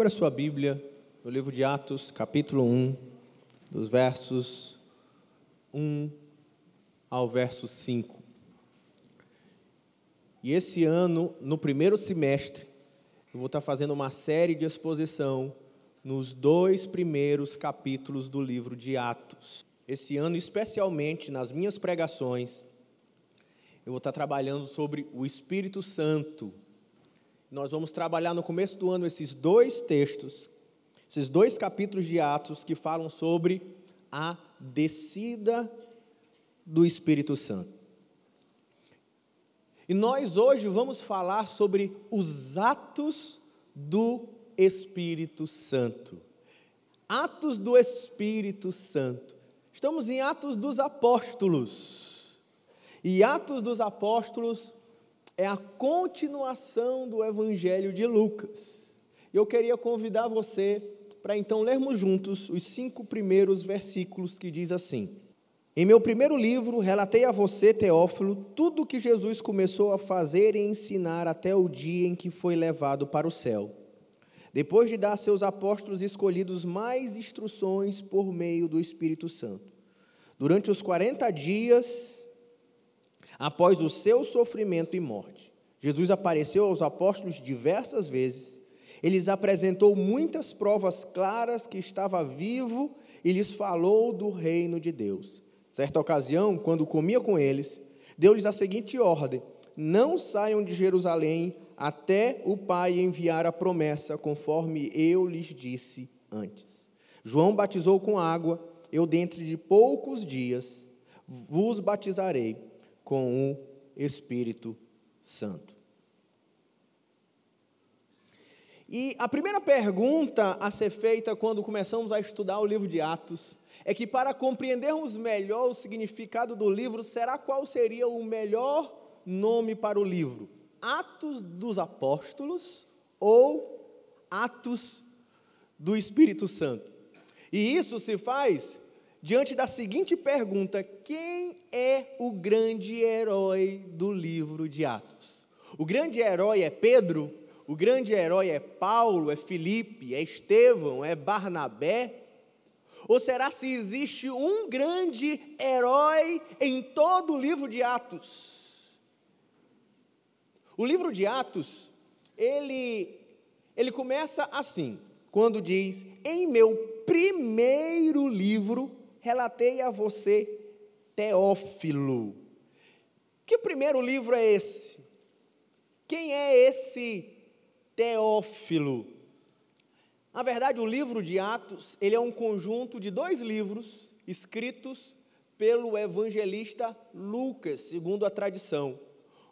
Abra sua Bíblia no livro de Atos, capítulo 1, dos versos 1 ao verso 5. E esse ano, no primeiro semestre, eu vou estar fazendo uma série de exposição nos 2 primeiros capítulos do livro de Atos. Esse ano, especialmente nas minhas pregações, eu vou estar trabalhando sobre o Espírito Santo. Nós vamos trabalhar no começo do ano esses 2 textos, esses 2 capítulos de Atos que falam sobre a descida do Espírito Santo. E nós hoje vamos falar sobre os atos do Espírito Santo. Atos do Espírito Santo. Estamos em Atos dos Apóstolos. E Atos dos Apóstolos é a continuação do Evangelho de Lucas. Eu queria convidar você para então lermos juntos os 5 primeiros versículos que diz assim: Em meu primeiro livro, relatei a você, Teófilo, tudo o que Jesus começou a fazer e ensinar até o dia em que foi levado para o céu, depois de dar a seus apóstolos escolhidos mais instruções por meio do Espírito Santo. Durante os 40 dias, após o seu sofrimento e morte, Jesus apareceu aos apóstolos diversas vezes. Ele lhes apresentou muitas provas claras que estava vivo e lhes falou do reino de Deus. Certa ocasião, quando comia com eles, deu-lhes a seguinte ordem: não saiam de Jerusalém até o Pai enviar a promessa, conforme eu lhes disse antes. João batizou com água, eu dentro de poucos dias vos batizarei com o Espírito Santo. E a primeira pergunta a ser feita quando começamos a estudar o livro de Atos é que, para compreendermos melhor o significado do livro, qual seria o melhor nome para o livro? Atos dos Apóstolos ou Atos do Espírito Santo? E isso se faz diante da seguinte pergunta: quem é o grande herói do livro de Atos? O grande herói é Pedro? O grande herói é Paulo, é Filipe, é Estevão, é Barnabé? Ou será se existe um grande herói em todo o livro de Atos? O livro de Atos, ele começa assim, quando diz: em meu primeiro livro, relatei a você, Teófilo. Que primeiro livro é esse? Quem é esse Teófilo? Na verdade, o livro de Atos, ele é um conjunto de 2 livros escritos pelo evangelista Lucas, segundo a tradição.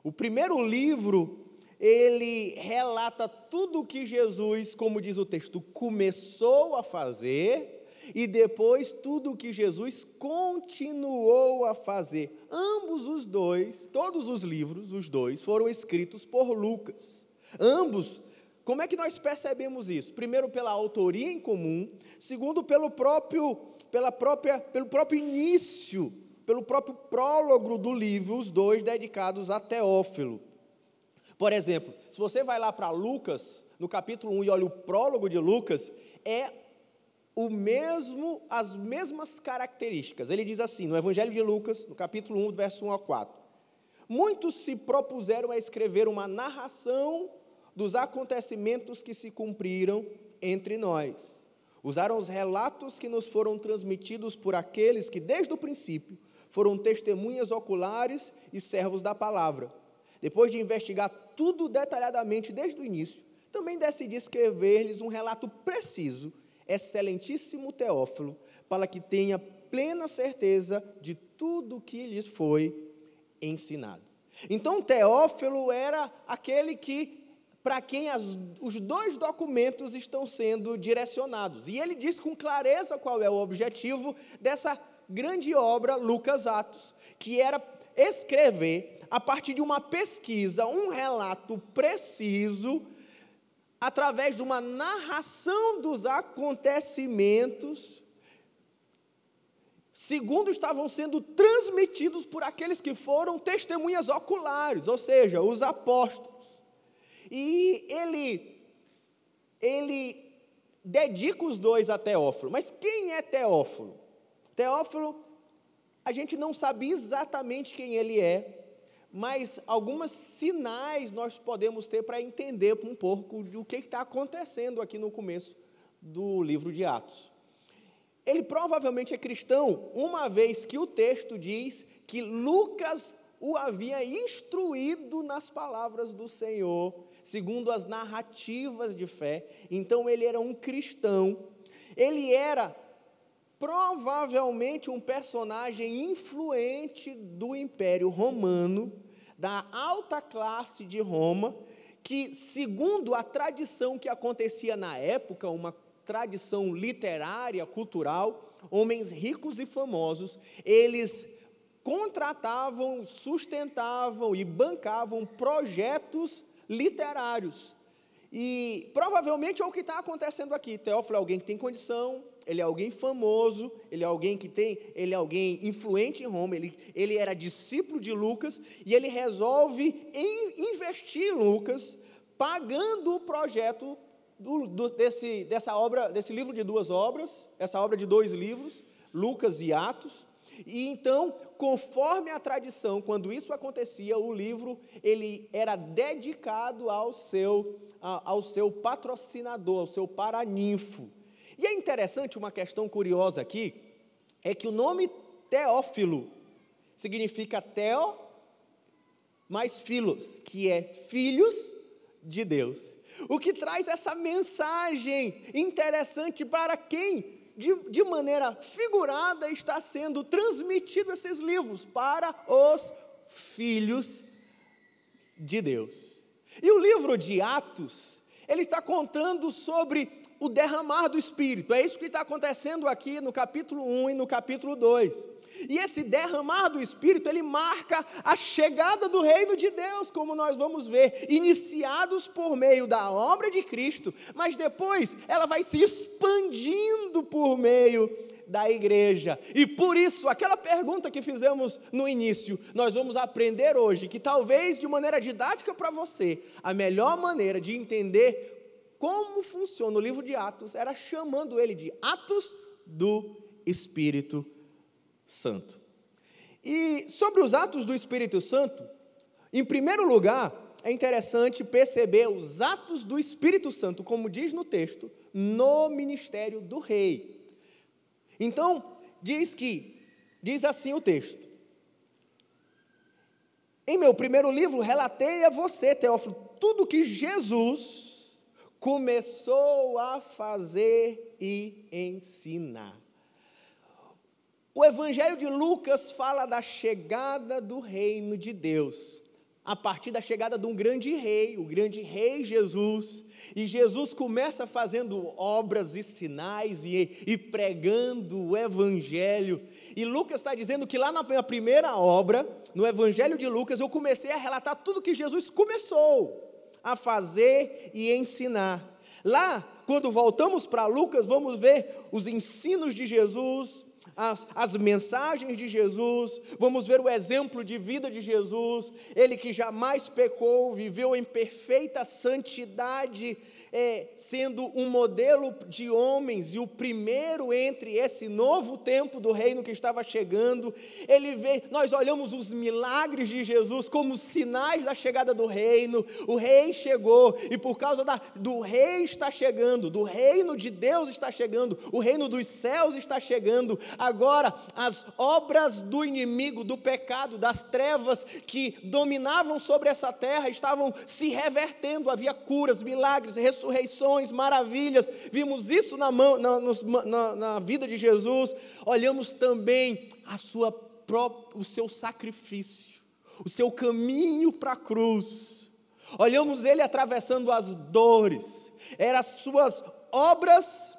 O primeiro livro, ele relata tudo o que Jesus, como diz o texto, começou a fazer, e depois tudo o que Jesus continuou a fazer. Ambos os 2, todos os livros, os 2, foram escritos por Lucas. Ambos. Como é que nós percebemos isso? Primeiro, pela autoria em comum. Segundo, pelo próprio início, pelo próprio prólogo do livro, os 2 dedicados a Teófilo. Por exemplo, se você vai lá para Lucas, no capítulo 1, e olha o prólogo de Lucas, é as mesmas características. Ele diz assim, no Evangelho de Lucas, no capítulo 1, verso 1 ao 4. Muitos se propuseram a escrever uma narração dos acontecimentos que se cumpriram entre nós. Usaram os relatos que nos foram transmitidos por aqueles que, desde o princípio, foram testemunhas oculares e servos da palavra. Depois de investigar tudo detalhadamente desde o início, também decidi escrever-lhes um relato preciso, excelentíssimo Teófilo, para que tenha plena certeza de tudo que lhes foi ensinado. Então, Teófilo era aquele para quem os 2 documentos estão sendo direcionados. E ele diz com clareza qual é o objetivo dessa grande obra, Lucas Atos, que era escrever, a partir de uma pesquisa, um relato preciso, através de uma narração dos acontecimentos, segundo estavam sendo transmitidos por aqueles que foram testemunhas oculares, ou seja, os apóstolos. E ele dedica os dois a Teófilo. Mas quem é Teófilo? Teófilo, a gente não sabe exatamente quem ele é, mas alguns sinais nós podemos ter para entender um pouco do que está acontecendo aqui no começo do livro de Atos. Ele provavelmente é cristão, uma vez que o texto diz que Lucas o havia instruído nas palavras do Senhor, segundo as narrativas de fé. Então ele era um cristão, ele era provavelmente um personagem influente do Império Romano, da alta classe de Roma, que, segundo a tradição que acontecia na época, uma tradição literária, cultural, homens ricos e famosos, eles contratavam, sustentavam e bancavam projetos literários. E provavelmente é o que está acontecendo aqui. Teófilo é alguém que tem condição, ele é alguém famoso, ele é alguém alguém influente em Roma, ele era discípulo de Lucas, e ele resolve investir em Lucas, pagando o projeto desse livro de duas obras, essa obra de 2 livros, Lucas e Atos. E então, conforme a tradição, quando isso acontecia, o livro ele era dedicado ao seu patrocinador, ao seu paraninfo. E é interessante, uma questão curiosa aqui, é que o nome Teófilo significa Teo mais Filos, que é filhos de Deus. O que traz essa mensagem interessante para quem, de maneira figurada, está sendo transmitido esses livros para os filhos de Deus. E o livro de Atos, ele está contando sobre o derramar do Espírito. É isso que está acontecendo aqui no capítulo 1 e no capítulo 2. E esse derramar do Espírito, ele marca a chegada do reino de Deus, como nós vamos ver, iniciados por meio da obra de Cristo, mas depois ela vai se expandindo por meio da igreja. E por isso, aquela pergunta que fizemos no início, nós vamos aprender hoje, que talvez de maneira didática para você, a melhor maneira de entender como funciona o livro de Atos, era chamando ele de Atos do Espírito Santo. E sobre os atos do Espírito Santo, em primeiro lugar, é interessante perceber os atos do Espírito Santo, como diz no texto, no ministério do rei. Então, diz assim o texto: em meu primeiro livro, relatei a você, Teófilo, tudo que Jesus começou a fazer e ensinar. O Evangelho de Lucas fala da chegada do reino de Deus, a partir da chegada de um grande rei, o grande rei Jesus, e Jesus começa fazendo obras e sinais e pregando o Evangelho, e Lucas está dizendo que lá na primeira obra, no Evangelho de Lucas, eu comecei a relatar tudo que Jesus começou a fazer e ensinar. Lá, quando voltamos para Lucas, vamos ver os ensinos de Jesus, as mensagens de Jesus, vamos ver o exemplo de vida de Jesus, ele que jamais pecou, viveu em perfeita santidade, sendo um modelo de homens, e o primeiro entre esse novo tempo do reino que estava chegando. Nós olhamos os milagres de Jesus como sinais da chegada do reino. O rei chegou, e por causa do rei está chegando, do reino de Deus está chegando, o reino dos céus está chegando. Agora, as obras do inimigo, do pecado, das trevas que dominavam sobre essa terra, estavam se revertendo. Havia curas, milagres, ressurreições, maravilhas. Vimos isso na vida de Jesus. Olhamos também o seu sacrifício, o seu caminho para a cruz. Olhamos ele atravessando as dores. Eram as suas obras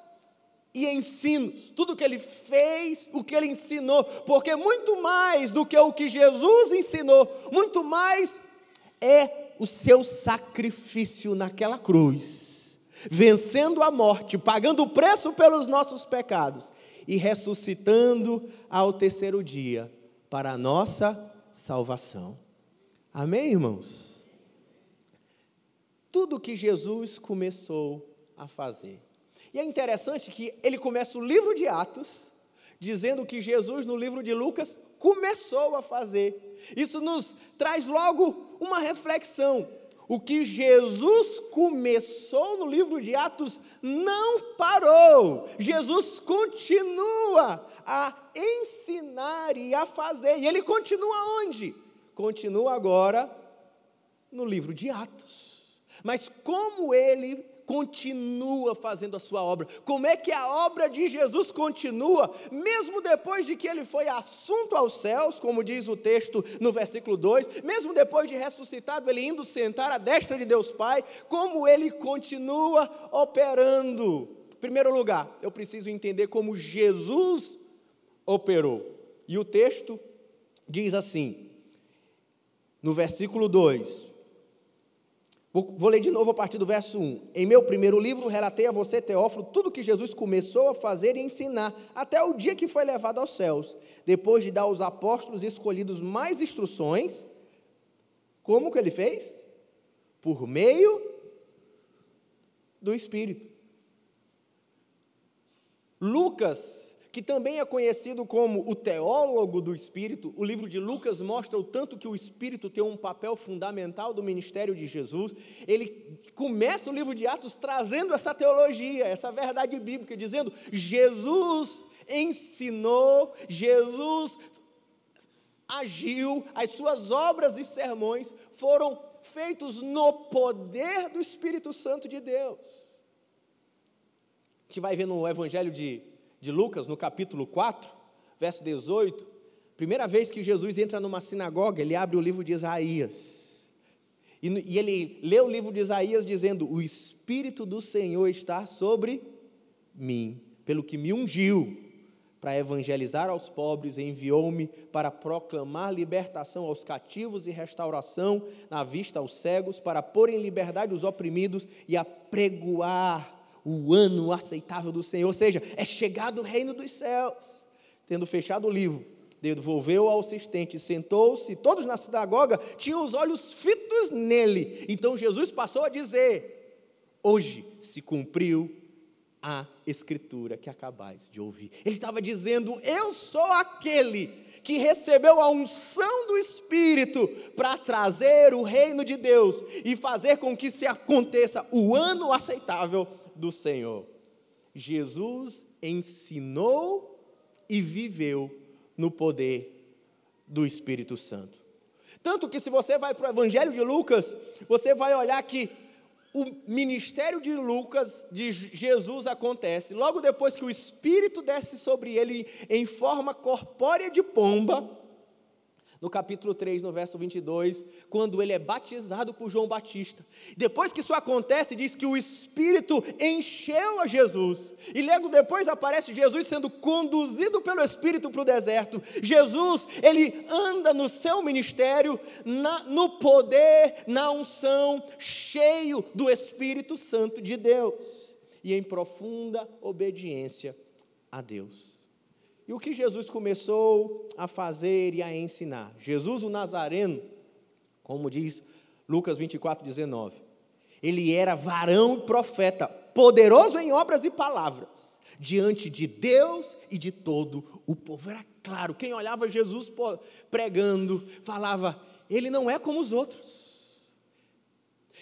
e ensinos, tudo que ele fez, o que ele ensinou, porque muito mais do que o que Jesus ensinou, muito mais é o seu sacrifício naquela cruz, vencendo a morte, pagando o preço pelos nossos pecados e ressuscitando ao terceiro dia para a nossa salvação. Amém, irmãos? Tudo que Jesus começou a fazer. E é interessante que ele começa o livro de Atos, dizendo que Jesus, no livro de Lucas, começou a fazer. Isso nos traz logo uma reflexão. O que Jesus começou no livro de Atos não parou. Jesus continua a ensinar e a fazer. E ele continua onde? Continua agora no livro de Atos. Mas como ele continua fazendo a sua obra? Como é que a obra de Jesus continua, mesmo depois de que ele foi assunto aos céus, como diz o texto no versículo 2, mesmo depois de ressuscitado, ele indo sentar à destra de Deus Pai, como ele continua operando? Em primeiro lugar, eu preciso entender como Jesus operou. E o texto diz assim, no versículo 2, vou ler de novo a partir do verso 1. Em meu primeiro livro, relatei a você, Teófilo, tudo que Jesus começou a fazer e ensinar, até o dia que foi levado aos céus. Depois de dar aos apóstolos escolhidos mais instruções, como que ele fez? Por meio do Espírito. Lucas, que também é conhecido como o teólogo do Espírito, o livro de Lucas mostra o tanto que o Espírito tem um papel fundamental do ministério de Jesus. Ele começa o livro de Atos trazendo essa teologia, essa verdade bíblica, dizendo: Jesus ensinou, Jesus agiu, as suas obras e sermões foram feitos no poder do Espírito Santo de Deus. A gente vai ver no Evangelho de Lucas, no capítulo 4, verso 18, primeira vez que Jesus entra numa sinagoga, ele abre o livro de Isaías, e ele lê o livro de Isaías dizendo: o Espírito do Senhor está sobre mim, pelo que me ungiu para evangelizar aos pobres, enviou-me para proclamar libertação aos cativos e restauração na vista aos cegos, para pôr em liberdade os oprimidos e apregoar o ano aceitável do Senhor. Ou seja, é chegado o reino dos céus. Tendo fechado o livro, devolveu ao assistente, sentou-se, todos na sinagoga tinham os olhos fitos nele. Então Jesus passou a dizer: hoje se cumpriu a escritura que acabais de ouvir. Ele estava dizendo: eu sou aquele que recebeu a unção do Espírito para trazer o reino de Deus e fazer com que se aconteça o ano aceitável do Senhor. Jesus ensinou e viveu no poder do Espírito Santo. Tanto que, se você vai para o Evangelho de Lucas, você vai olhar que o ministério de Lucas, de Jesus, acontece logo depois que o Espírito desce sobre ele em forma corpórea de pomba, no capítulo 3, no verso 22, quando ele é batizado por João Batista. Depois que isso acontece, diz que o Espírito encheu a Jesus, e logo depois aparece Jesus sendo conduzido pelo Espírito para o deserto. Jesus, ele anda no seu ministério, no poder, na unção, cheio do Espírito Santo de Deus, e em profunda obediência a Deus. E o que Jesus começou a fazer e a ensinar? Jesus o Nazareno, como diz Lucas 24, 19, ele era varão e profeta, poderoso em obras e palavras, diante de Deus e de todo o povo. Era claro, quem olhava Jesus pregando, falava: ele não é como os outros.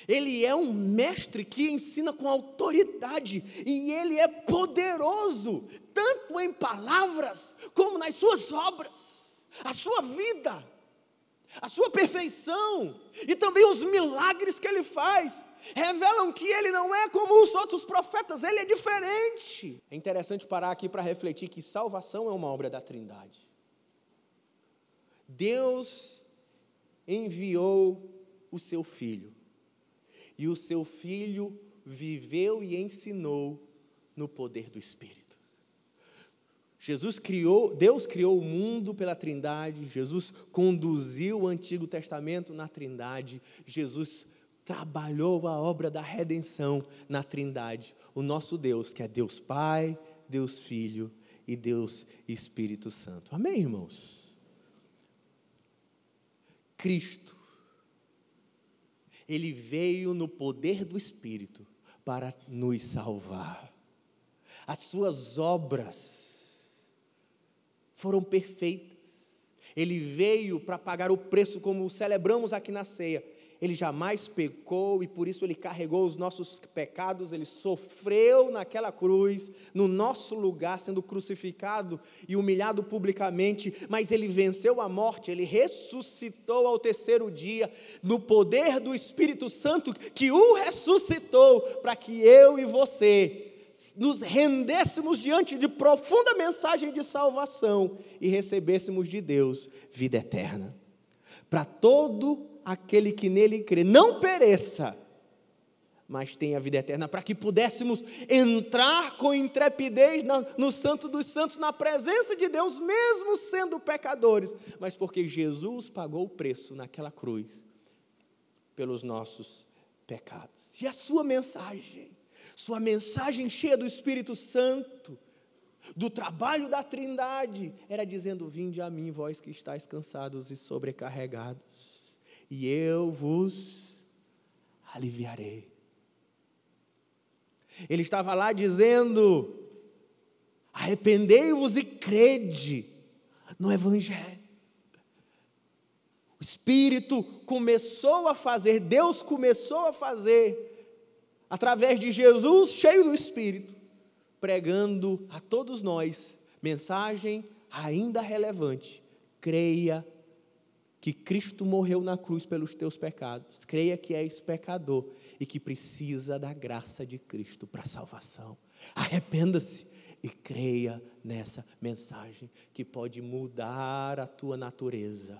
Ele é um mestre que ensina com autoridade, e ele é poderoso, tanto em palavras, como nas suas obras. A sua vida, a sua perfeição, e também os milagres que ele faz, revelam que ele não é como os outros profetas, ele é diferente. É interessante parar aqui para refletir que salvação é uma obra da Trindade. Deus enviou o seu Filho, e o seu Filho viveu e ensinou no poder do Espírito. Deus criou o mundo pela Trindade, Jesus conduziu o Antigo Testamento na Trindade, Jesus trabalhou a obra da redenção na Trindade. O nosso Deus, que é Deus Pai, Deus Filho e Deus Espírito Santo. Amém, irmãos? Cristo, ele veio no poder do Espírito para nos salvar. As suas obras foram perfeitas. Ele veio para pagar o preço, como celebramos aqui na ceia. Ele jamais pecou e por isso ele carregou os nossos pecados, ele sofreu naquela cruz, no nosso lugar, sendo crucificado e humilhado publicamente, mas ele venceu a morte, ele ressuscitou ao terceiro dia, no poder do Espírito Santo, que o ressuscitou, para que eu e você nos rendêssemos diante de profunda mensagem de salvação e recebêssemos de Deus vida eterna. Para todo aquele que nele crê, não pereça, mas tenha vida eterna, para que pudéssemos entrar com intrepidez no Santo dos Santos, na presença de Deus, mesmo sendo pecadores, mas porque Jesus pagou o preço naquela cruz, pelos nossos pecados. E a sua mensagem cheia do Espírito Santo, do trabalho da Trindade, era dizendo: vinde a mim, vós que estáis cansados e sobrecarregados, e eu vos aliviarei. Ele estava lá dizendo: arrependei-vos e crede no Evangelho. O Espírito começou a fazer, Deus começou a fazer, através de Jesus, cheio do Espírito, pregando a todos nós, mensagem ainda relevante: creia que Cristo morreu na cruz pelos teus pecados, creia que és pecador e que precisa da graça de Cristo para a salvação. Arrependa-se e creia nessa mensagem que pode mudar a tua natureza,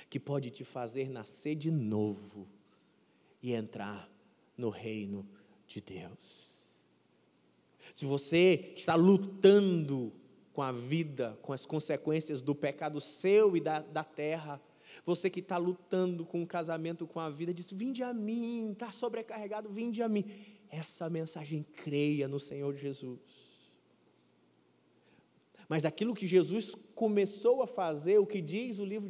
que pode te fazer nascer de novo e entrar no reino de Deus. Se você está lutando com a vida, com as consequências do pecado seu e da terra, você que está lutando com o casamento, com a vida, diz: vinde a mim, está sobrecarregado, vinde a mim. Essa mensagem, creia no Senhor Jesus. Mas aquilo que Jesus começou a fazer, o que diz o livro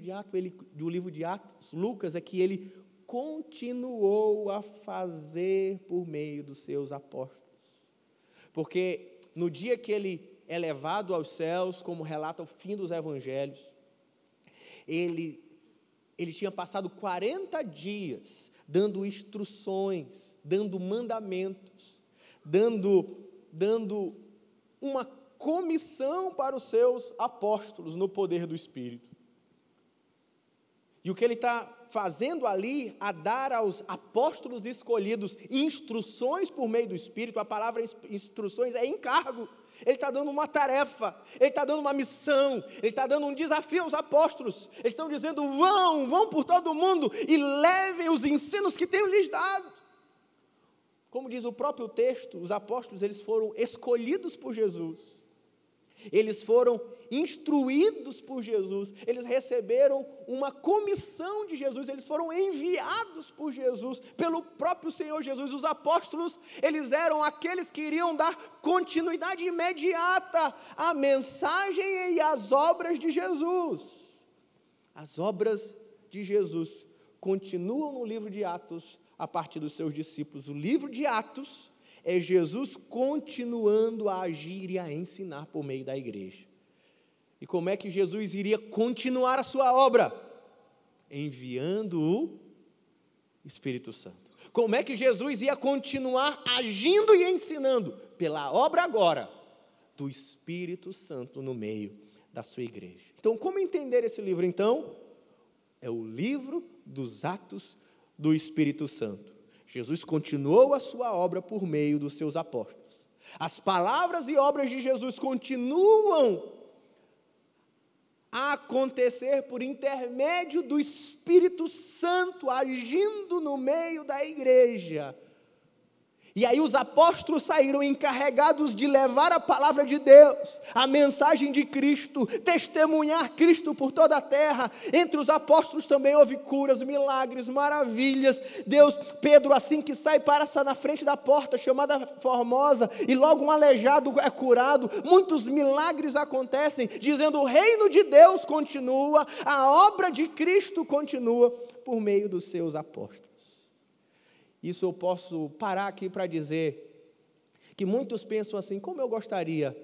de Atos, Lucas, é que ele continuou a fazer por meio dos seus apóstolos. Porque no dia que ele é levado aos céus, como relata o fim dos evangelhos, ele tinha passado 40 dias dando instruções, dando mandamentos, dando uma comissão para os seus apóstolos no poder do Espírito. E o que ele está fazendo ali, a dar aos apóstolos escolhidos instruções por meio do Espírito. A palavra instruções é encargo. Ele está dando uma tarefa, ele está dando uma missão, ele está dando um desafio aos apóstolos. Eles estão dizendo: vão por todo o mundo e levem os ensinos que tenho lhes dado. Como diz o próprio texto, os apóstolos, eles foram escolhidos por Jesus. Eles foram instruídos por Jesus, eles receberam uma comissão de Jesus, eles foram enviados por Jesus, pelo próprio Senhor Jesus. Os apóstolos, eles eram aqueles que iriam dar continuidade imediata à mensagem e às obras de Jesus. As obras de Jesus continuam no livro de Atos, a partir dos seus discípulos. O livro de Atos é Jesus continuando a agir e a ensinar por meio da igreja. E como é que Jesus iria continuar a sua obra? Enviando o Espírito Santo. Como é que Jesus ia continuar agindo e ensinando? Pela obra agora do Espírito Santo no meio da sua igreja. Então, como entender esse livro? Então, é o livro dos Atos do Espírito Santo. Jesus continuou a sua obra por meio dos seus apóstolos. As palavras e obras de Jesus continuam a acontecer por intermédio do Espírito Santo agindo no meio da igreja. E aí os apóstolos saíram encarregados de levar a palavra de Deus, a mensagem de Cristo, testemunhar Cristo por toda a terra. Entre os apóstolos também houve curas, milagres, maravilhas. Pedro, assim que sai, passa na frente da porta chamada Formosa, e logo um aleijado é curado. Muitos milagres acontecem, dizendo: o reino de Deus continua, a obra de Cristo continua por meio dos seus apóstolos. Isso eu posso parar aqui para dizer que muitos pensam assim: como eu gostaria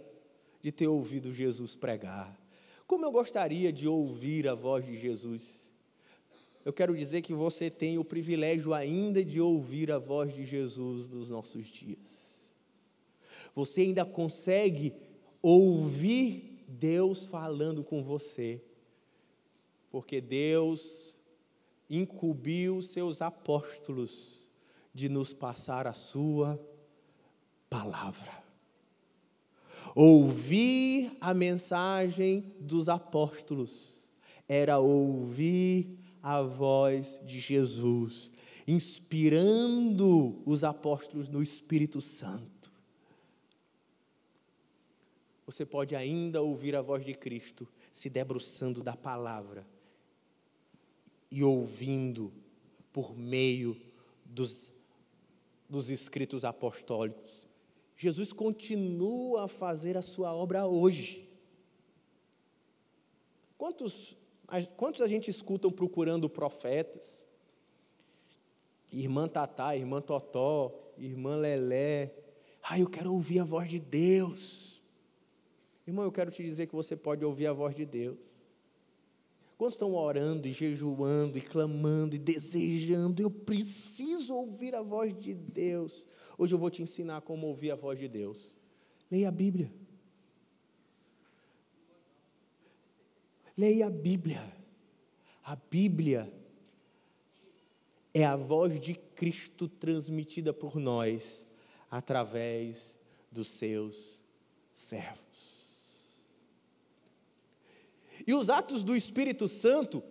de ter ouvido Jesus pregar, como eu gostaria de ouvir a voz de Jesus. Eu quero dizer que você tem o privilégio ainda de ouvir a voz de Jesus nos nossos dias. Você ainda consegue ouvir Deus falando com você, porque Deus incumbiu seus apóstolos de nos passar a sua palavra. Ouvir a mensagem dos apóstolos era ouvir a voz de Jesus, inspirando os apóstolos no Espírito Santo. Você pode ainda ouvir a voz de Cristo se debruçando da palavra e ouvindo por meio dos escritos apostólicos. Jesus continua a fazer a sua obra hoje. Quantos a gente escutam procurando profetas? Irmã Tatá, irmã Totó, irmã Lelé. Eu quero ouvir a voz de Deus. Irmão, eu quero te dizer que você pode ouvir a voz de Deus. Quantos estão orando e jejuando e clamando e desejando? Eu preciso ouvir a voz de Deus. Hoje eu vou te ensinar como ouvir a voz de Deus. Leia a Bíblia. Leia a Bíblia. A Bíblia é a voz de Cristo transmitida por nós através dos seus servos. E os atos do Espírito Santo,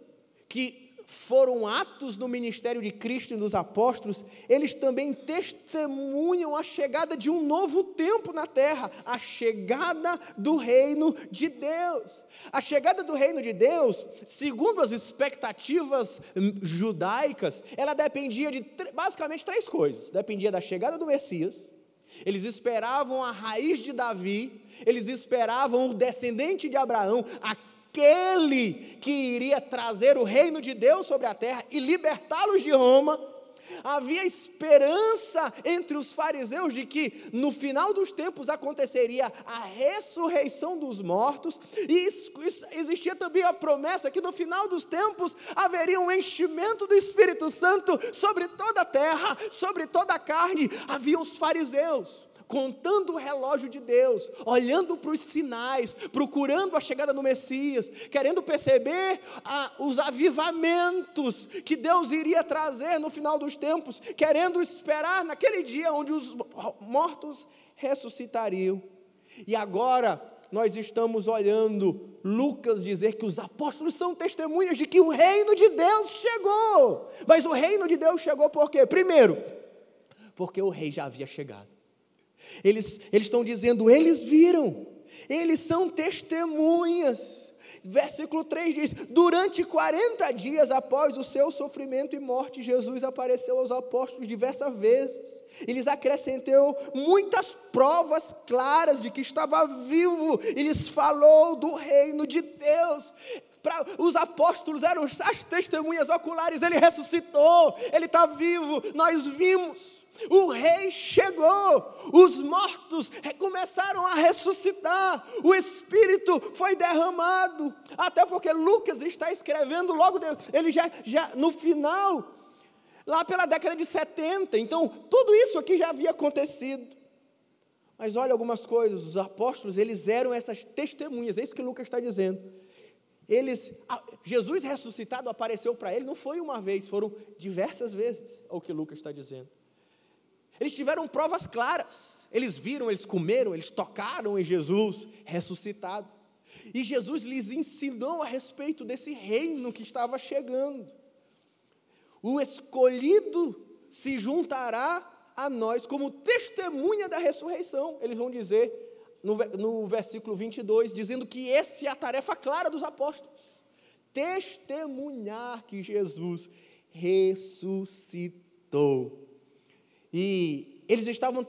que foram atos no ministério de Cristo e dos apóstolos, eles também testemunham a chegada de um novo tempo na terra, a chegada do reino de Deus. A chegada do reino de Deus, segundo as expectativas judaicas, ela dependia de basicamente três coisas. Dependia da chegada do Messias, eles esperavam a raiz de Davi, eles esperavam o descendente de Abraão, aquele que iria trazer o reino de Deus sobre a terra e libertá-los de Roma. Havia esperança entre os fariseus de que no final dos tempos aconteceria a ressurreição dos mortos, e existia também a promessa que no final dos tempos haveria um enchimento do Espírito Santo sobre toda a terra, sobre toda a carne. Havia os fariseus contando o relógio de Deus, olhando para os sinais, procurando a chegada do Messias, querendo perceber os avivamentos que Deus iria trazer no final dos tempos, querendo esperar naquele dia onde os mortos ressuscitariam. E agora nós estamos olhando Lucas dizer que os apóstolos são testemunhas de que o reino de Deus chegou. Mas o reino de Deus chegou por quê? Primeiro, porque o rei já havia chegado. Eles estão dizendo, eles viram, eles são testemunhas. Versículo 3 diz: durante 40 dias após o seu sofrimento e morte, Jesus apareceu aos apóstolos diversas vezes. E lhes acrescentou muitas provas claras de que estava vivo, e lhes falou do reino de Deus. Os apóstolos eram as testemunhas oculares. Ele ressuscitou, ele está vivo, nós vimos. O rei chegou, os mortos começaram a ressuscitar, o Espírito foi derramado, até porque Lucas está escrevendo ele já no final, lá pela década de 70, então tudo isso aqui já havia acontecido. Mas olha algumas coisas, os apóstolos, eles eram essas testemunhas, é isso que Lucas está dizendo. Jesus ressuscitado apareceu para ele, não foi uma vez, foram diversas vezes, é o que Lucas está dizendo. Eles tiveram provas claras, eles viram, eles comeram, eles tocaram em Jesus ressuscitado. E Jesus lhes ensinou a respeito desse reino que estava chegando. O escolhido se juntará a nós como testemunha da ressurreição. Eles vão dizer no versículo 22, dizendo que essa é a tarefa clara dos apóstolos. Testemunhar que Jesus ressuscitou. E eles estavam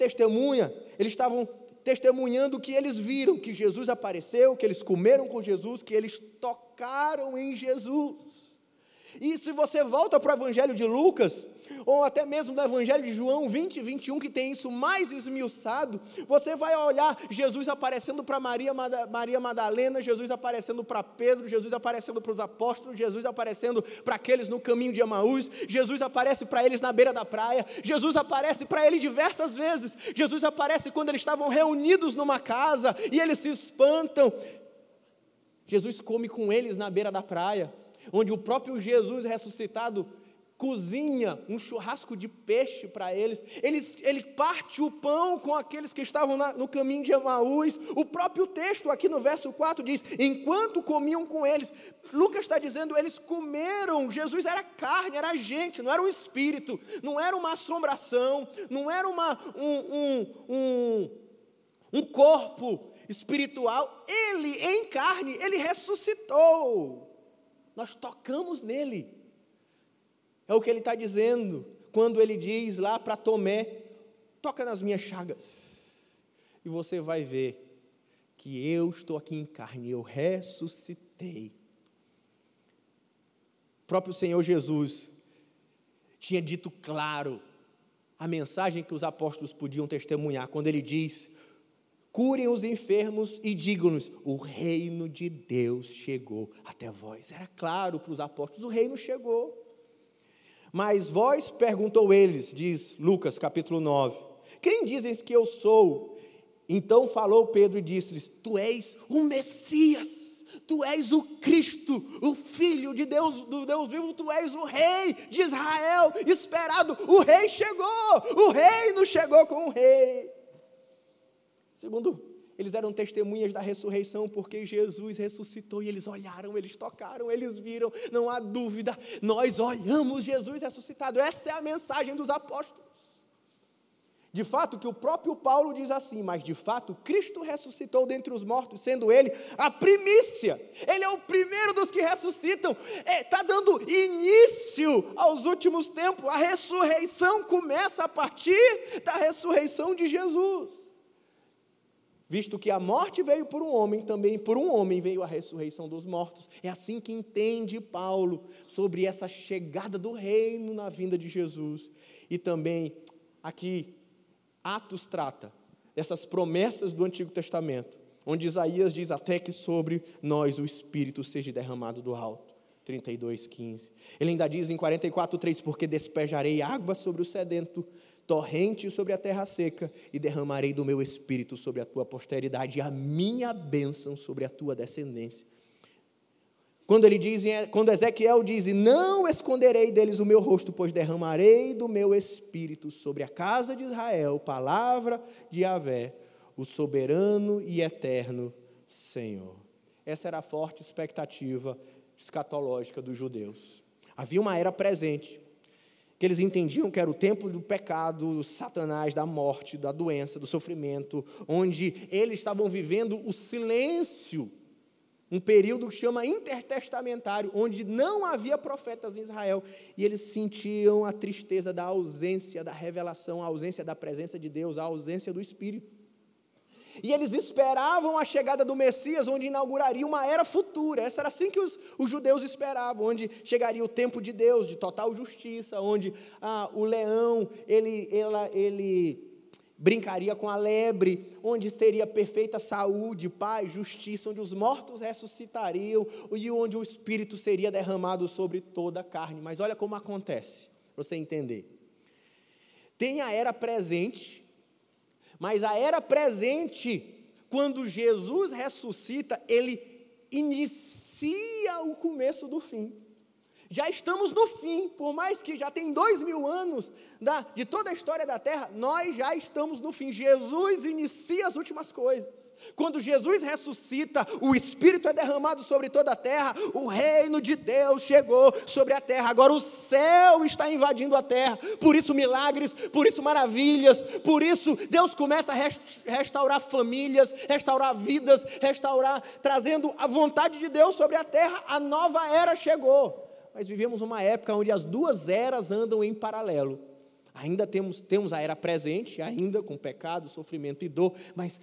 testemunhando que eles viram, que Jesus apareceu, que eles comeram com Jesus, que eles tocaram em Jesus. E se você volta para o Evangelho de Lucas, ou até mesmo do Evangelho de João 20 e 21, que tem isso mais esmiuçado, você vai olhar Jesus aparecendo para Maria Madalena, Jesus aparecendo para Pedro, Jesus aparecendo para os apóstolos, Jesus aparecendo para aqueles no caminho de Emaús, Jesus aparece para eles na beira da praia, Jesus aparece para eles diversas vezes, Jesus aparece quando eles estavam reunidos numa casa, e eles se espantam. Jesus come com eles na beira da praia, onde o próprio Jesus ressuscitado cozinha um churrasco de peixe para eles. Ele parte o pão com aqueles que estavam no caminho de Emaús. O próprio texto aqui no verso 4 diz, enquanto comiam com eles, Lucas está dizendo, eles comeram. Jesus era carne, era gente, não era um espírito, não era uma assombração, não era um corpo espiritual. Ele, em carne, ele ressuscitou. Nós tocamos nele. É o que ele está dizendo, quando ele diz lá para Tomé, toca nas minhas chagas, e você vai ver que eu estou aqui em carne, eu ressuscitei. O próprio Senhor Jesus tinha dito claro a mensagem que os apóstolos podiam testemunhar, quando ele diz, curem os enfermos e digam-lhes, o reino de Deus chegou até vós. Era claro para os apóstolos, o reino chegou. Mas vós, perguntou eles, diz Lucas capítulo 9, quem dizem que eu sou? Então falou Pedro e disse-lhes, tu és o Messias, tu és o Cristo, o Filho de Deus, do Deus vivo, tu és o Rei de Israel, esperado, o Rei chegou, o reino chegou com o Rei. Segundo, eles eram testemunhas da ressurreição, porque Jesus ressuscitou, e eles olharam, eles tocaram, eles viram, não há dúvida, nós olhamos Jesus ressuscitado. Essa é a mensagem dos apóstolos. De fato, que o próprio Paulo diz assim, mas de fato, Cristo ressuscitou dentre os mortos, sendo ele a primícia, ele é o primeiro dos que ressuscitam, está dando início aos últimos tempos. A ressurreição começa a partir da ressurreição de Jesus. Visto que a morte veio por um homem, também por um homem veio a ressurreição dos mortos. É assim que entende Paulo sobre essa chegada do reino na vinda de Jesus. E também aqui, Atos trata dessas promessas do Antigo Testamento, onde Isaías diz até que sobre nós o Espírito seja derramado do alto. 32:15. Ele ainda diz em 44:3, porque despejarei água sobre o sedento, torrente sobre a terra seca, e derramarei do meu Espírito sobre a tua posteridade, e a minha bênção sobre a tua descendência. Quando Ezequiel diz, não esconderei deles o meu rosto, pois derramarei do meu Espírito sobre a casa de Israel, palavra de Yahvé, o soberano e eterno Senhor. Essa era a forte expectativa escatológica dos judeus. Havia uma era presente, que eles entendiam que era o tempo do pecado, do Satanás, da morte, da doença, do sofrimento, onde eles estavam vivendo o silêncio, um período que chama intertestamentário, onde não havia profetas em Israel, e eles sentiam a tristeza da ausência da revelação, a ausência da presença de Deus, a ausência do Espírito. E eles esperavam a chegada do Messias, onde inauguraria uma era futura. Essa era assim que os judeus esperavam, onde chegaria o tempo de Deus, de total justiça, onde o leão, ele brincaria com a lebre, onde teria perfeita saúde, paz, justiça, onde os mortos ressuscitariam, e onde o Espírito seria derramado sobre toda a carne. Mas olha como acontece, para você entender. Tem a era presente, mas a era presente, quando Jesus ressuscita, ele inicia o começo do fim. Já estamos no fim, por mais que já tem 2000 anos de toda a história da terra, nós já estamos no fim. Jesus inicia as últimas coisas. Quando Jesus ressuscita, o Espírito é derramado sobre toda a terra, o reino de Deus chegou sobre a terra. Agora o céu está invadindo a terra, por isso milagres, por isso maravilhas, por isso Deus começa a restaurar famílias, restaurar vidas, trazendo a vontade de Deus sobre a terra. A nova era chegou. Mas vivemos uma época onde as duas eras andam em paralelo. Ainda temos a era presente, ainda com pecado, sofrimento e dor, mas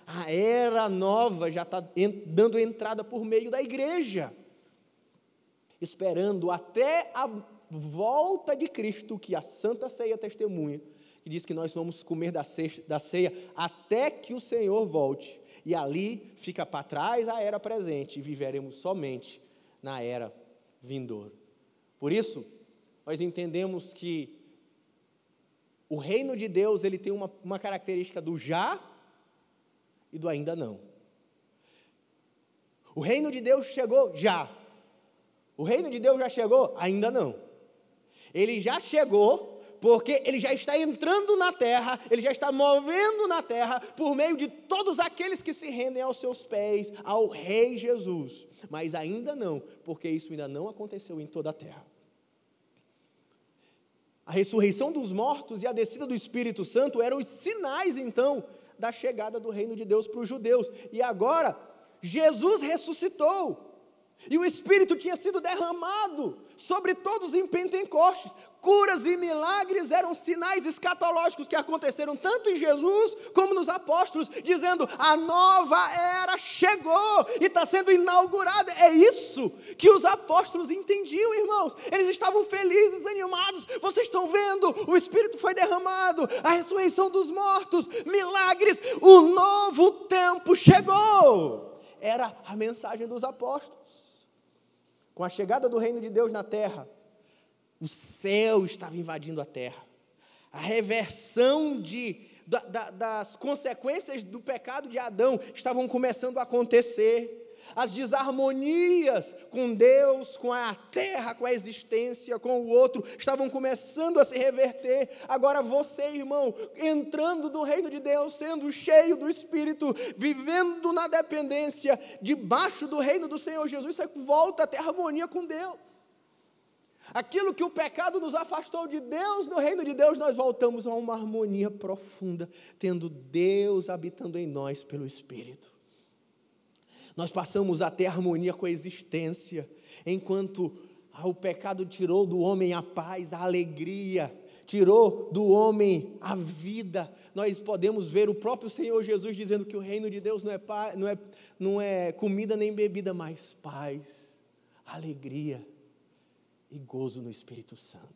a era nova já está dando entrada por meio da igreja. esperando até a volta de Cristo, que a Santa Ceia testemunha, que diz que nós vamos comer da ceia até que o Senhor volte, e ali fica para trás a era presente, e viveremos somente na era vindoura. Por isso, nós entendemos que o reino de Deus, ele tem uma característica do já e do ainda não. O reino de Deus chegou já. O reino de Deus já chegou? Ainda não. Ele já chegou, porque ele já está entrando na terra, ele já está movendo na terra, por meio de todos aqueles que se rendem aos seus pés, ao Rei Jesus. Mas ainda não, porque isso ainda não aconteceu em toda a terra. A ressurreição dos mortos e a descida do Espírito Santo eram os sinais, então, da chegada do reino de Deus para os judeus. E agora, Jesus ressuscitou. E o Espírito tinha sido derramado sobre todos em Pentecostes. Curas e milagres eram sinais escatológicos que aconteceram tanto em Jesus como nos apóstolos, dizendo: a nova era chegou e está sendo inaugurada. É isso que os apóstolos entendiam, irmãos. Eles estavam felizes, animados. Vocês estão vendo? O Espírito foi derramado, a ressurreição dos mortos, milagres, o novo tempo chegou. Era a mensagem dos apóstolos. Com a chegada do reino de Deus na terra, o céu estava invadindo a terra. A reversão das consequências do pecado de Adão estavam começando a acontecer. As desarmonias com Deus, com a terra, com a existência, com o outro, estavam começando a se reverter. Agora você, irmão, entrando no reino de Deus, sendo cheio do Espírito, vivendo na dependência, debaixo do reino do Senhor Jesus, você volta a ter harmonia com Deus. Aquilo que o pecado nos afastou de Deus, no reino de Deus, nós voltamos a uma harmonia profunda, tendo Deus habitando em nós pelo Espírito. Nós passamos a ter harmonia com a existência, enquanto o pecado tirou do homem a paz, a alegria, tirou do homem a vida. Nós podemos ver o próprio Senhor Jesus dizendo que o reino de Deus não é comida nem bebida, mas paz, alegria e gozo no Espírito Santo.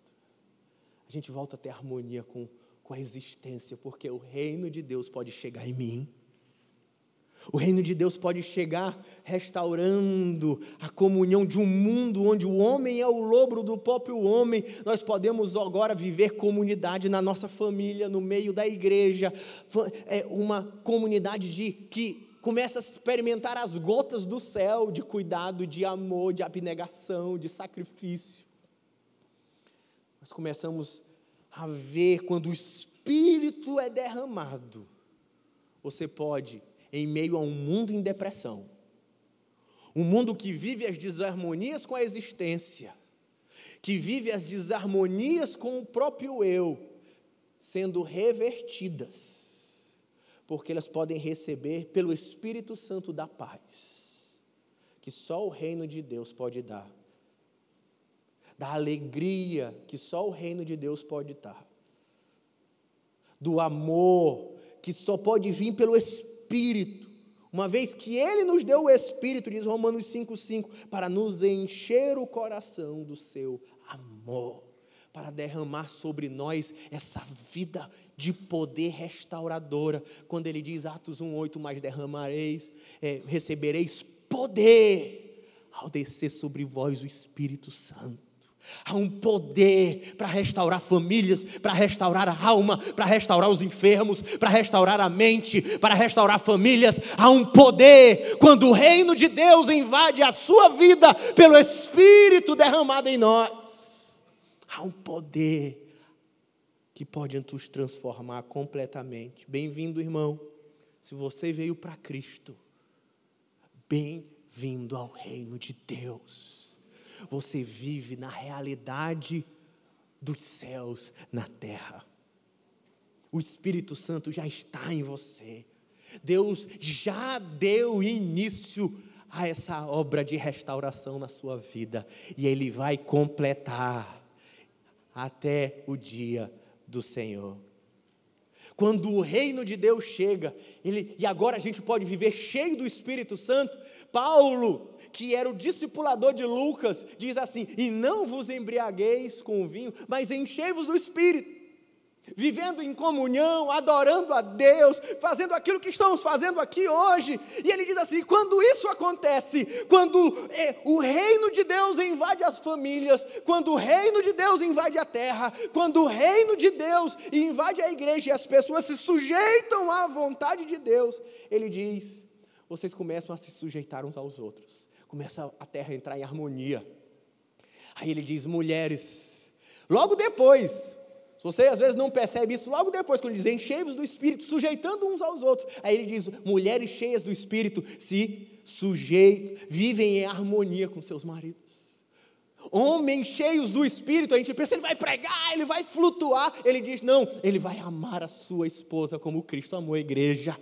A gente volta a ter harmonia com a existência, porque o reino de Deus pode chegar em mim. O reino de Deus pode chegar restaurando a comunhão de um mundo onde o homem é o lobo do próprio homem. Nós podemos agora viver comunidade na nossa família, no meio da igreja, uma comunidade que começa a experimentar as gotas do céu, de cuidado, de amor, de abnegação, de sacrifício. Nós começamos a ver quando o Espírito é derramado, você pode, em meio a um mundo em depressão, um mundo que vive as desarmonias com a existência, que vive as desarmonias com o próprio eu, sendo revertidas, porque elas podem receber pelo Espírito Santo da paz, que só o reino de Deus pode dar, da alegria que só o reino de Deus pode dar, do amor que só pode vir pelo Espírito, uma vez que Ele nos deu o Espírito, diz Romanos 5,5, para nos encher o coração do seu amor, para derramar sobre nós essa vida de poder restauradora. Quando Ele diz, Atos 1,8, mas recebereis poder ao descer sobre vós o Espírito Santo. Há um poder para restaurar famílias, para restaurar a alma, para restaurar os enfermos, para restaurar a mente, para restaurar famílias. Há um poder quando o reino de Deus invade a sua vida pelo Espírito derramado em nós. Há um poder que pode nos transformar completamente. Bem-vindo, irmão. Se você veio para Cristo, bem-vindo ao reino de Deus. Você vive na realidade dos céus na terra. O Espírito Santo já está em você. Deus já deu início a essa obra de restauração na sua vida. E Ele vai completar até o dia do Senhor. Quando o reino de Deus chega, e agora a gente pode viver cheio do Espírito Santo. Paulo, que era o discipulador de Lucas, diz assim: e não vos embriagueis com o vinho, mas enchei-vos do Espírito, vivendo em comunhão, adorando a Deus, fazendo aquilo que estamos fazendo aqui hoje. E ele diz assim: quando isso acontece, quando o reino de Deus invade as famílias, quando o reino de Deus invade a terra, quando o reino de Deus invade a igreja e as pessoas se sujeitam à vontade de Deus, ele diz, vocês começam a se sujeitar uns aos outros, começa a terra a entrar em harmonia. Aí ele diz: mulheres, logo depois, se você às vezes não percebe isso, logo depois, quando ele diz enchei-vos do Espírito, sujeitando uns aos outros, aí ele diz: mulheres cheias do Espírito, se sujeitam, vivem em harmonia com seus maridos. Homens cheios do Espírito, a gente pensa, ele vai pregar, ele vai flutuar, ele diz, não, ele vai amar a sua esposa como Cristo amou a igreja.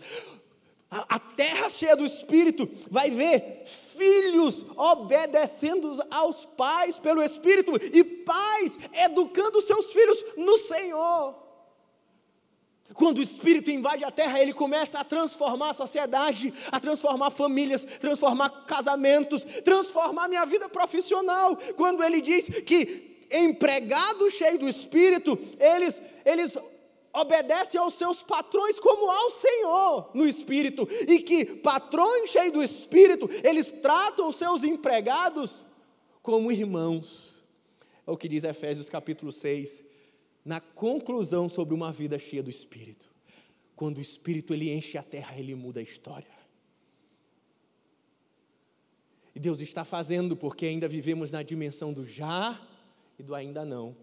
A terra cheia do Espírito vai ver filhos obedecendo aos pais pelo Espírito, e pais educando seus filhos no Senhor. Quando o Espírito invade a terra, ele começa a transformar a sociedade, a transformar famílias, transformar casamentos, transformar minha vida profissional. Quando ele diz que empregados cheios do Espírito, eles obedecem aos seus patrões como ao Senhor no Espírito, e que patrões cheios do Espírito, eles tratam os seus empregados como irmãos. É o que diz Efésios capítulo 6, na conclusão sobre uma vida cheia do Espírito. Quando o Espírito ele enche a terra, ele muda a história. E Deus está fazendo, porque ainda vivemos na dimensão do já e do ainda não.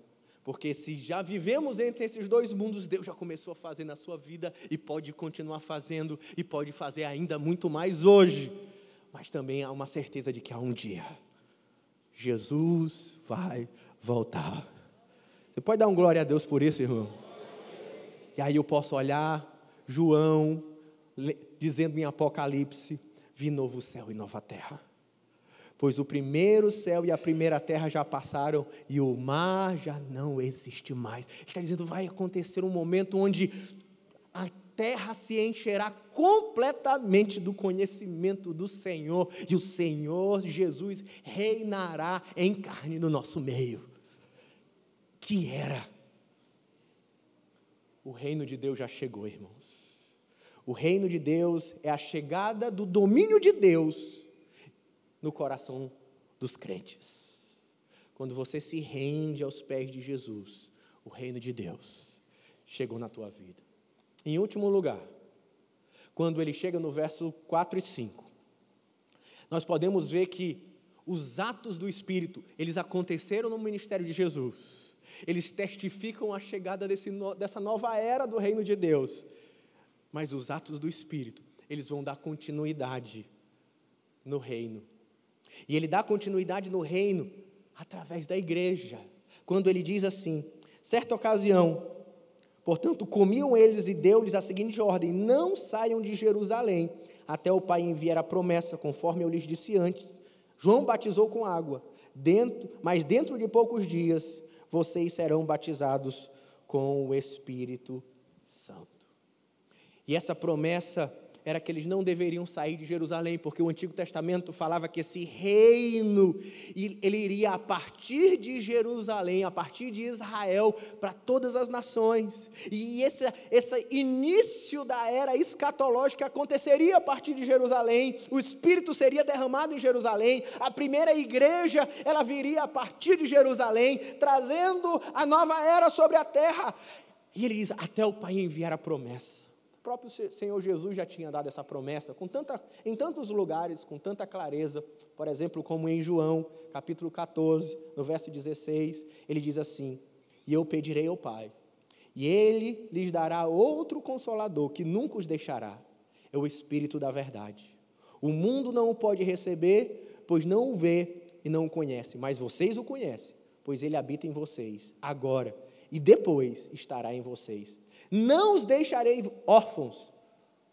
Porque se já vivemos entre esses dois mundos, Deus já começou a fazer na sua vida, e pode continuar fazendo, e pode fazer ainda muito mais hoje. Mas também há uma certeza de que há um dia, Jesus vai voltar. Você pode dar um glória a Deus por isso, irmão? E aí eu posso olhar João, dizendo em Apocalipse, vi novo céu e nova terra. Pois o primeiro céu e a primeira terra já passaram, e o mar já não existe mais. Ele está dizendo, vai acontecer um momento onde a terra se encherá completamente do conhecimento do Senhor, e o Senhor Jesus reinará em carne no nosso meio. Que era? O reino de Deus já chegou, irmãos. O reino de Deus é a chegada do domínio de Deus no coração dos crentes. Quando você se rende aos pés de Jesus, o reino de Deus chegou na tua vida. Em último lugar, quando ele chega no verso 4 e 5, nós podemos ver que os atos do Espírito, eles aconteceram no ministério de Jesus. Eles testificam a chegada dessa nova era do reino de Deus. Mas os atos do Espírito, eles vão dar continuidade no reino. E ele dá continuidade no reino através da igreja. Quando ele diz assim, certa ocasião, portanto, comiam eles e deu-lhes a seguinte ordem: não saiam de Jerusalém, até o Pai enviar a promessa, conforme eu lhes disse antes. João batizou com água, mas dentro de poucos dias, vocês serão batizados com o Espírito Santo. E essa promessa era que eles não deveriam sair de Jerusalém, porque o Antigo Testamento falava que esse reino, ele iria a partir de Jerusalém, a partir de Israel, para todas as nações. E esse início da era escatológica aconteceria a partir de Jerusalém. O Espírito seria derramado em Jerusalém. A primeira igreja, ela viria a partir de Jerusalém, trazendo a nova era sobre a terra. E ele diz, até o Pai enviar a promessa. O próprio Senhor Jesus já tinha dado essa promessa em tantos lugares, com tanta clareza, por exemplo, como em João, capítulo 14, no verso 16, ele diz assim, e eu pedirei ao Pai, e Ele lhes dará outro Consolador, que nunca os deixará, é o Espírito da verdade. O mundo não o pode receber, pois não o vê e não o conhece, mas vocês o conhecem, pois Ele habita em vocês, agora, e depois estará em vocês. Não os deixarei órfãos,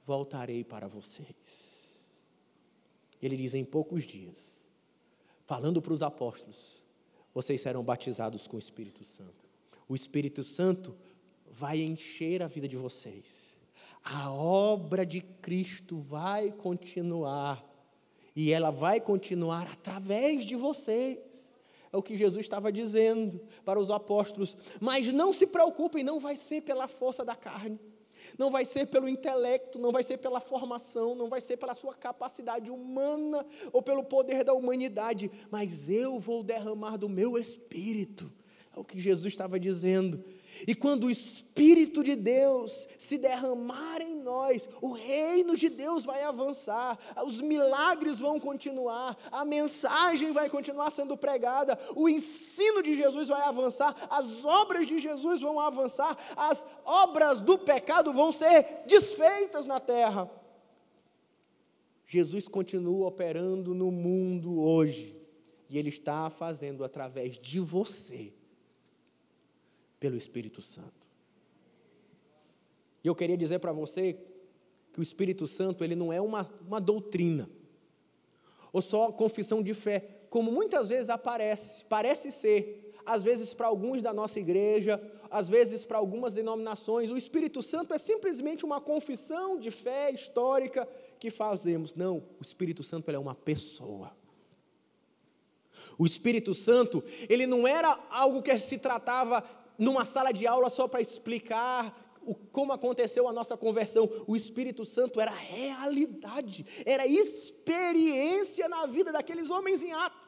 voltarei para vocês. Ele diz, em poucos dias, falando para os apóstolos, vocês serão batizados com o Espírito Santo. O Espírito Santo vai encher a vida de vocês. A obra de Cristo vai continuar. e ela vai continuar através de vocês. É o que Jesus estava dizendo para os apóstolos. Mas não se preocupem, não vai ser pela força da carne, não vai ser pelo intelecto, não vai ser pela formação, não vai ser pela sua capacidade humana ou pelo poder da humanidade, mas eu vou derramar do meu Espírito. É o que Jesus estava dizendo. E quando o Espírito de Deus se derramar em nós, o reino de Deus vai avançar, os milagres vão continuar, a mensagem vai continuar sendo pregada, o ensino de Jesus vai avançar, as obras de Jesus vão avançar, as obras do pecado vão ser desfeitas na terra. Jesus continua operando no mundo hoje, e Ele está fazendo através de você, pelo Espírito Santo. E eu queria dizer para você que o Espírito Santo, ele não é uma doutrina, ou só confissão de fé, como muitas vezes parece ser, às vezes para alguns da nossa igreja, às vezes para algumas denominações. O Espírito Santo é simplesmente uma confissão de fé histórica que fazemos. Não, o Espírito Santo ele é uma pessoa. O Espírito Santo, ele não era algo que se tratava numa sala de aula só para explicar como aconteceu a nossa conversão. O Espírito Santo era realidade, era experiência na vida daqueles homens em Atos.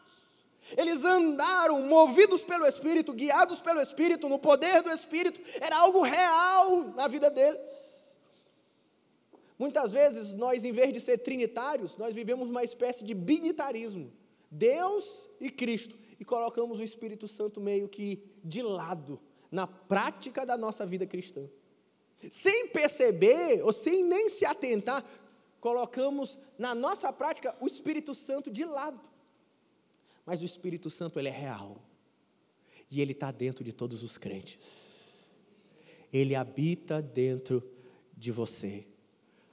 Eles andaram movidos pelo Espírito, guiados pelo Espírito, no poder do Espírito, era algo real na vida deles. Muitas vezes nós, em vez de ser trinitários, nós vivemos uma espécie de binitarismo, Deus e Cristo, e colocamos o Espírito Santo meio que de lado, na prática da nossa vida cristã. Sem perceber, ou sem nem se atentar, colocamos na nossa prática o Espírito Santo de lado. Mas o Espírito Santo, ele é real. E ele está dentro de todos os crentes. Ele habita dentro de você.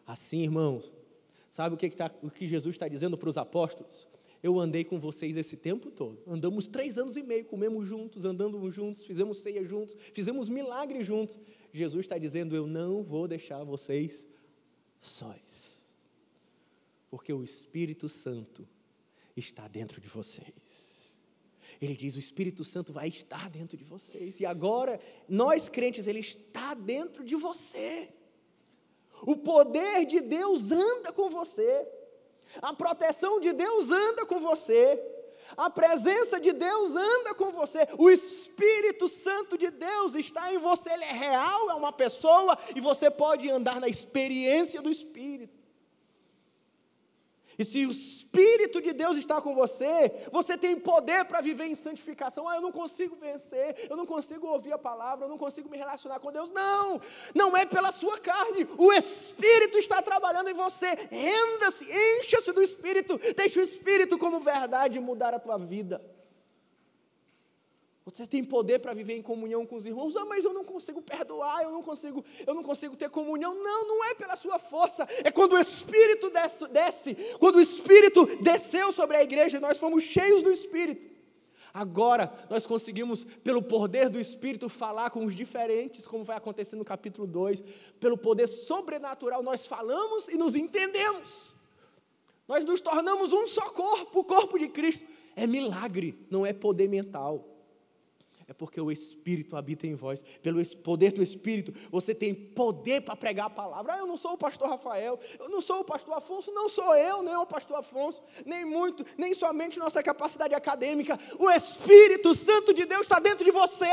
Assim, irmãos, sabe o que Jesus está dizendo para os apóstolos? Eu andei com vocês esse tempo todo, andamos 3 anos e meio, comemos juntos, andamos juntos, fizemos ceia juntos, fizemos milagres juntos. Jesus está dizendo, eu não vou deixar vocês sós, porque o Espírito Santo está dentro de vocês. Ele diz, o Espírito Santo vai estar dentro de vocês, e agora, nós crentes, ele está dentro de você. O poder de Deus anda com você. A proteção de Deus anda com você, a presença de Deus anda com você, o Espírito Santo de Deus está em você, ele é real, é uma pessoa, e você pode andar na experiência do Espírito. E se o Espírito de Deus está com você, você tem poder para viver em santificação. Eu não consigo vencer, eu não consigo ouvir a palavra, eu não consigo me relacionar com Deus. Não, não é pela sua carne, o Espírito está trabalhando em você. Renda-se, encha-se do Espírito, deixa o Espírito como verdade mudar a tua vida. Você tem poder para viver em comunhão com os irmãos. Mas eu não consigo perdoar, eu não consigo ter comunhão. Não é pela sua força, é quando o Espírito desce, quando o Espírito desceu sobre a igreja, nós fomos cheios do Espírito. Agora, nós conseguimos, pelo poder do Espírito, falar com os diferentes, como vai acontecer no capítulo 2, pelo poder sobrenatural, nós falamos e nos entendemos. Nós nos tornamos um só corpo, o corpo de Cristo. É milagre, não é poder mental. É porque o Espírito habita em vós. Pelo poder do Espírito, você tem poder para pregar a palavra. Eu não sou o pastor Rafael, eu não sou o pastor Afonso, não sou eu, nem o pastor Afonso, nem somente nossa capacidade acadêmica. O Espírito Santo de Deus está dentro de você,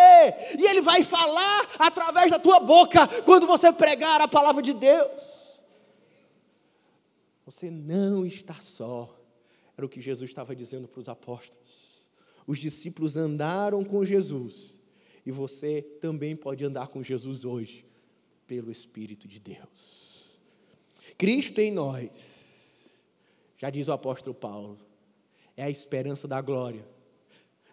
e Ele vai falar através da tua boca, quando você pregar a palavra de Deus. Você não está só, era o que Jesus estava dizendo para os apóstolos. Os discípulos andaram com Jesus, e você também pode andar com Jesus hoje, pelo Espírito de Deus. Cristo em nós, já diz o apóstolo Paulo, é a esperança da glória.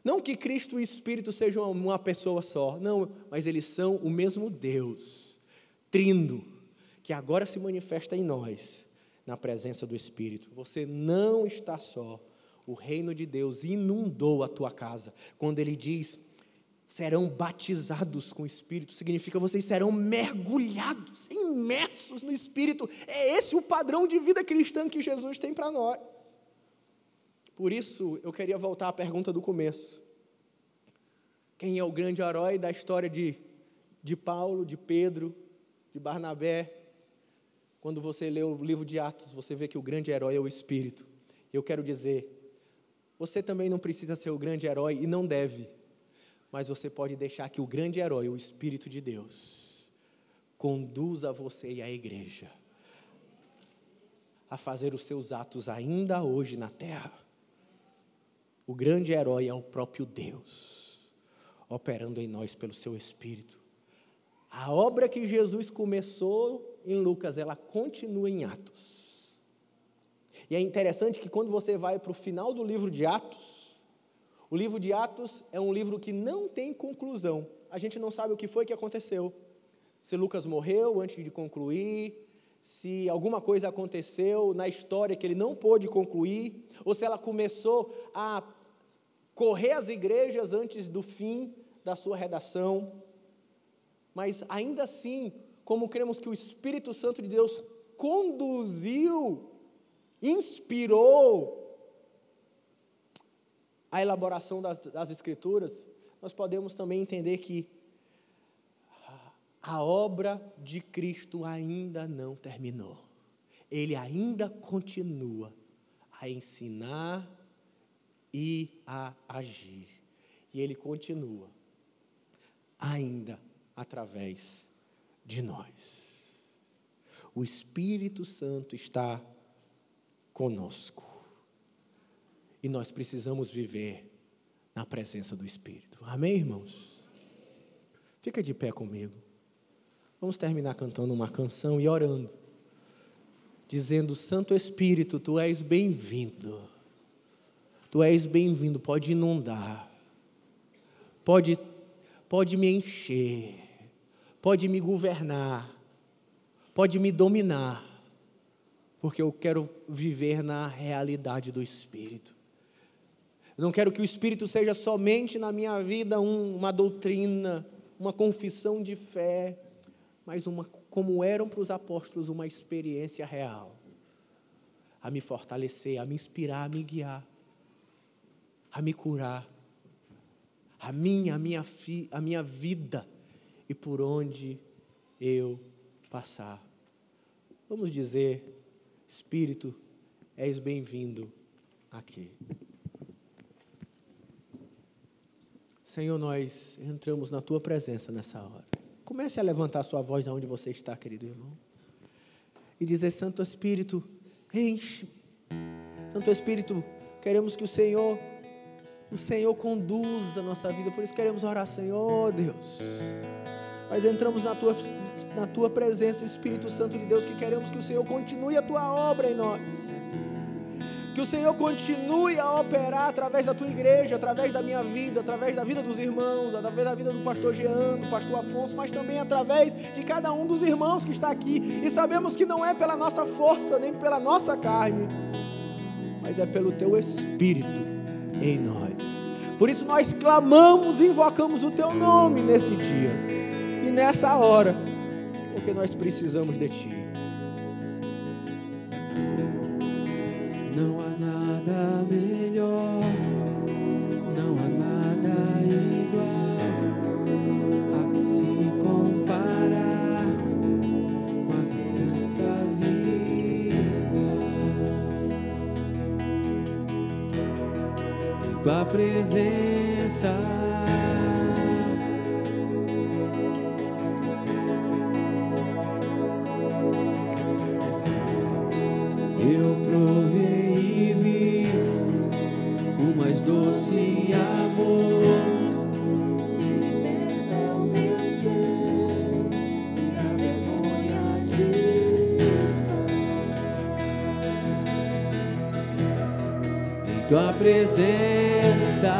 Não que Cristo e o Espírito sejam uma pessoa só, não, mas eles são o mesmo Deus, trino, que agora se manifesta em nós, na presença do Espírito. Você não está só. O reino de Deus inundou a tua casa. Quando ele diz, serão batizados com o Espírito, significa vocês serão mergulhados, imersos no Espírito. É esse o padrão de vida cristã que Jesus tem para nós. Por isso, eu queria voltar à pergunta do começo. Quem é o grande herói da história de Paulo, de Pedro, de Barnabé? Quando você lê o livro de Atos, você vê que o grande herói é o Espírito. Eu quero dizer, você também não precisa ser o grande herói e não deve, mas você pode deixar que o grande herói, o Espírito de Deus, conduza você e a igreja a fazer os seus atos ainda hoje na terra. O grande herói é o próprio Deus, operando em nós pelo seu Espírito. A obra que Jesus começou em Lucas, ela continua em Atos. E é interessante que quando você vai para o final do livro de Atos, o livro de Atos é um livro que não tem conclusão. A gente não sabe o que foi que aconteceu. Se Lucas morreu antes de concluir, se alguma coisa aconteceu na história que ele não pôde concluir, ou se ela começou a correr as igrejas antes do fim da sua redação. Mas ainda assim, como cremos que o Espírito Santo de Deus conduziu, inspirou a elaboração das Escrituras, nós podemos também entender que a obra de Cristo ainda não terminou. Ele ainda continua a ensinar e a agir. E Ele continua ainda através de nós. O Espírito Santo está conosco. E nós precisamos viver na presença do Espírito. Amém, irmãos? Fica de pé comigo. Vamos terminar cantando uma canção e orando, dizendo: Santo Espírito, Tu és bem-vindo. Tu és bem-vindo, pode inundar, pode me encher, pode me governar, pode me dominar, porque eu quero viver na realidade do Espírito. Eu não quero que o Espírito seja somente na minha vida uma doutrina, uma confissão de fé, mas como eram para os apóstolos, uma experiência real, a me fortalecer, a me inspirar, a me guiar, a me curar, a minha vida e por onde eu passar. Vamos dizer: Espírito, és bem-vindo aqui. Senhor, nós entramos na Tua presença nessa hora. Comece a levantar a sua voz aonde você está, querido irmão, e dizer: Santo Espírito, enche. Santo Espírito, queremos que o Senhor conduza a nossa vida, por isso queremos orar. Senhor Deus, nós entramos na Tua presença, Espírito Santo de Deus, que queremos que o Senhor continue a Tua obra em nós, que o Senhor continue a operar através da Tua igreja, através da minha vida, através da vida dos irmãos, através da vida do pastor Jean, do pastor Afonso, mas também através de cada um dos irmãos que está aqui. E sabemos que não é pela nossa força, nem pela nossa carne, mas é pelo Teu Espírito em nós. Por isso nós clamamos e invocamos o Teu nome nesse dia e nessa hora, porque nós precisamos de Ti. Não há nada melhor, não há nada igual a que se comparar com a nossa vida. E com a presença eu provei e vi o mais doce amor que liberta o meu ser e a vergonha desfaz. Em Tua presença